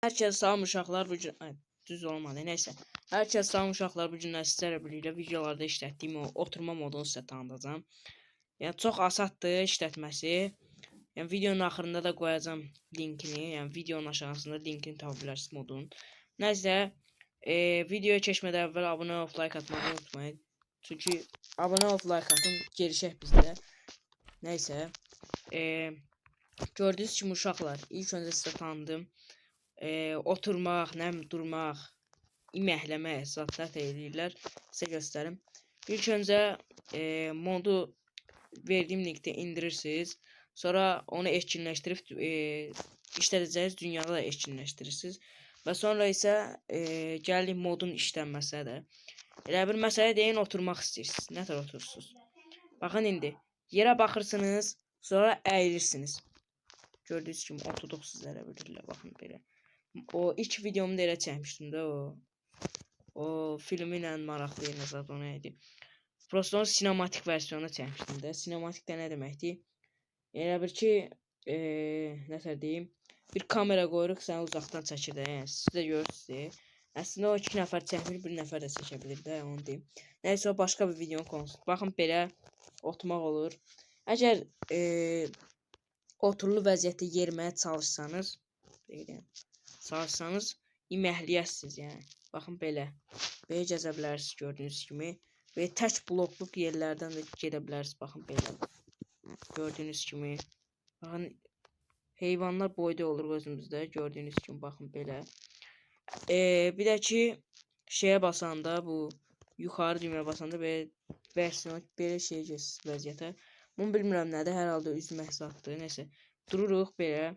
Herkes salam uşaqlar bu gün düz olmadı. Neyse. Herkes salam uşaqlar bu gün sizlərlə birlikdə videolarda işlətdiyim o oturma modunu sizə tanıdacağam. Yəni çox asaddır işlətməsi. Yəni videonun axırında da qoyacağam linkini. Yəni videonun aşağısında linkini tapa bilərsiniz modun. Nəysə, videoya keçmədən əvvəl abunə olub like atmağı unutmayın. Çünki abunə olub like atın, gelişək bizdə. Nəysə, gördüyünüz kimi uşaqlar, ilk öncə sizə tanıdım. Oturmaq, durmaq, iməkləmək zatlar eləyirlər. Sizə göstərim. İlk öncə modu verdiyim linkdə indirirsiniz. Sonra onu etkinləşdirib işlədəcəyiniz dünyada da etkinləşdirirsiniz. Və sonra isə gəlirik modun işlənməsinə də. Elə bir məsələ deyin, oturmaq istəyirsiniz. Nə tər oturursunuz? Baxın indi. Yerə baxırsınız, sonra əyilirsiniz. Gördüyünüz kimi oturduq sizlərə bilirlər. Baxın belə. O ilk videomu da elə çəkmişdim də o filmi ilə maraqlı yerine zat o neydi? Prosto onun sinematik versiyonu çəkmişdim də. Sinematik də nə deməkdir? Elə bir ki, nətər deyim, bir kamera qoyuruq, sən uzaqdan çəkir də, yəni siz də görürsünüz. Əslində o 2 nəfər çəkmir, 1 nəfər də çəkə bilir də, onu deyim. Nəysə o başqa bir videonun konusu. Baxın belə oturmaq olur. Əgər oturulu vəziyyətdə yeriməyə çalışsanız, iməhləyəsiniz yəni. Baxın belə. Belə gəzə bilərsiniz gördüyünüz kimi. Və tək blokluq yerlərdən də gedə bilərsiniz. Baxın belə. Gördüyünüz kimi. Baxın heyvanlar boyda olur özümüzdə. Gördüyünüz kimi baxın belə. Bir də ki şeyə basanda bu yuxarı düymə basanda belə versiyon belə şey keçir vəziyyətə. Bunu bilmirəm nədir. Hər halda üzmək zatdır. Nəsə dururuq belə.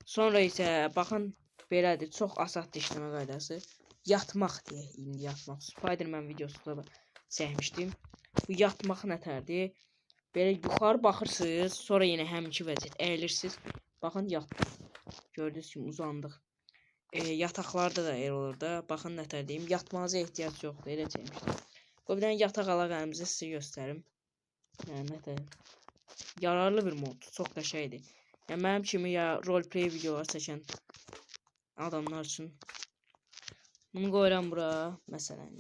Sonra isə baxın belədir. Çox asaddır işləmə qaydası. Yatmaq deyək. İndi yatmaq. Spiderman videosunda da çəkmişdim. Bu yatmaq nətərdir? Belə yuxarı baxırsınız. Sonra yenə həminki vəziyyət əyilirsiniz. Baxın yatdıq. Gördüyünüz kimi uzandıq. Yataqlarda da elə olur da. Baxın nətər deyim. Yatmağınıza ehtiyac yoxdur. Elə çəkmişdim. Bu bir dənə yataq alaq əlimizə sizə göstərim. Yəni nətər? Yararlı bir mod. Çox qəşəngdir. Yəni mənim kimi ya roleplay videolar çəkən adamlar üçün. Bunu qoyuram bura. Məsələn.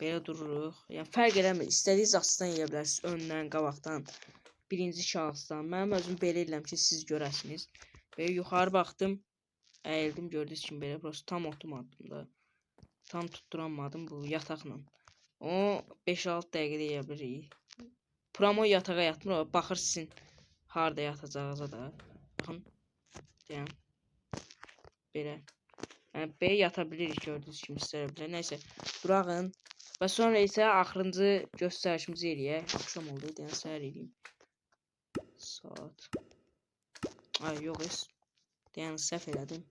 Belə dururuq. Yəni fərq eləmir. İstədiyiniz açıdan yeyə bilərsiniz. Öndən, qabaqdan, birinci şahısdan. Mənim özüm belə edirəm ki, siz görəsiniz. Belə yuxarı baxdım. Əyildim. Gördüyünüz kimi belə. Prosto tam oturmadım da. Tam tutturamadım bu yataqla. O 5-6 dəqiqədə yeyə bilirik. Promo yatağa yatmır. Baxır sizin harda yatacağınıza da. Baxın. Yəni. Belə. Yəni belə yata bilirik gördüyünüz kimi sizlərə bilə. Nəysə durağın. Və sonra isə axırıncı göstərişimizi eləyək. Axşam oldu. Yəni səhər eləyim. Saat. Ay yox. Yəni səhv elədim.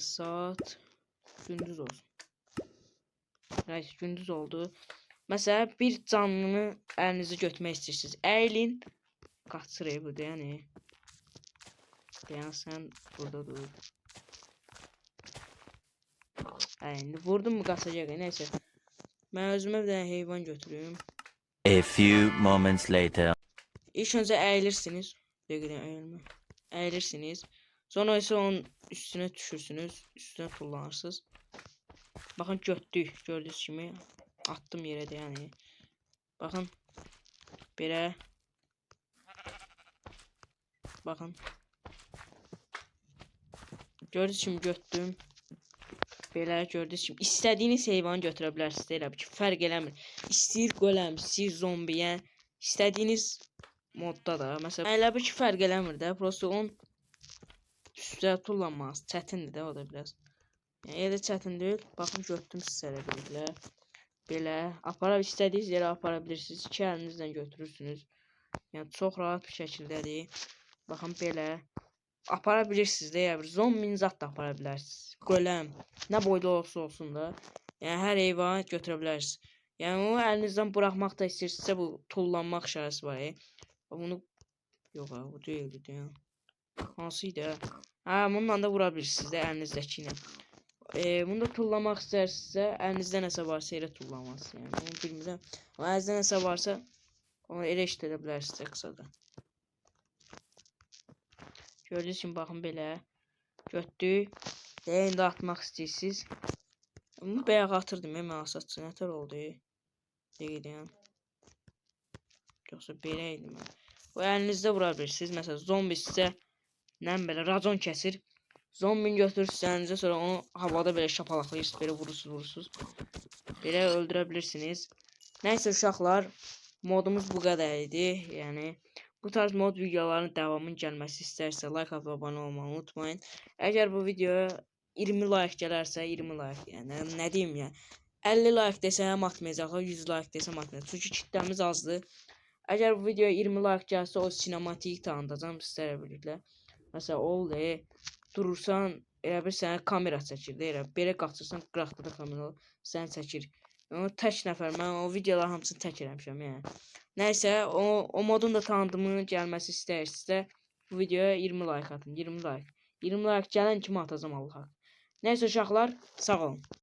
Saat gündüz olsun. Nəysə gündüz oldu. Məsələn bir canlını əlinizi götürmək istəyirsiniz. Əyilin. Qaçır bu da yəni. Yəni sən burada dur. İndi vurdum mu qaçacaq. Nəysə. Mən özümə bir dənə heyvan götürüm. A few moments later. İlk öncə əyilirsiniz. Dəqiqdən əyilmə. Əyilirsiniz. Sonra isə onun üstünə düşürsünüz. Üstünə tullanırsınız. Baxın götdük. Gördüyünüz kimi. Attım yerə də yəni. Baxın. Belə. Baxın. Gördüyünüz kimi götdüm. Belə gördüyünüz kimi istədiyiniz heyvanı götürə bilərsiniz. Elə ki fərq eləmir. İstəyir qoləm, istəyir zombi, yəni istədiyiniz modda da. Məsələn, elə bir ki fərq eləmir də. Prosto onun üstə tullanmaz. Çətindir də o da biraz. Yəni elə çətin deyil. Baxın götürdüm sizlərə belə. Belə istədiyiniz yerə apara bilirsiniz. 2 əlinizlə götürürsünüz. Yəni çox rahat bir şəkildədir. Baxın belə. Apara bilirsiniz də, yəni zombini zat da apara bilərsiniz. Qoləm, nə boyda olursa olsun da. Yəni hər heyvanı götürə bilərsiniz. Yəni onu əlinizdən buraxmaq da istəyirsinizsə bu tullanmaq işarəsi var. Bunu yox ha, bu deyildi yəni. Hansı idi? Ha, bununla da vura bilirsiniz də əlinizdəki ilə. Bunu da tullanmaq istəyirsinizsə, əlinizdə nəsə varsa elə tullanmazsınız. Yəni onu bilmirəm. Amma əlinizdə nəsə varsa onu elə işlədə bilərsiniz qısaca. Gördüyünüz kimi baxın belə. Götdük. İndi atmaq istəyirsiniz. Bunu bayaq atırdım mən asatçı nətər oldu? Deyirəm. Yoxsa belə idi mən. Bu əlinizdə vura bilirsiniz. Məsələn, zombi sizə nə belə racon kəsir. Zombini götürürsünüz, sonra onu havada belə şapalaqlayırsınız, belə vurursunuz. Belə öldürə bilirsiniz. Nəysə uşaqlar, modumuz bu qədər idi. Yəni bu tarz mod videoların davamının gəlməsi istərsə like atıb abunə olmağı unutmayın. Əgər bu videoya 20 like gələrsə, 20 like, yəni nə deyim ya, 50 like desəm atmayacaqlar, 100 like desəm atmayacaq. Çünki kitlemiz azdır. Əgər bu videoya 20 like gəlsə, o sinematik tanıdacam sizlərə birlikdə. Məsələn, oldu, durursan, elə bir sənə kamera çəkir, deyirəm. Belə qaçırsan, qıraqda da kamera səni çəkir. Onu tək nəfər, mən o videoların hamısını tək eləmişəm, yəni. Nəysə, o modun da tanıdığımın gəlməsi istəyirsinizsə, bu videoya 20 like atın, 20 like. 20 like gələn kimi atacam Allah. Nəysə uşaqlar, sağ olun.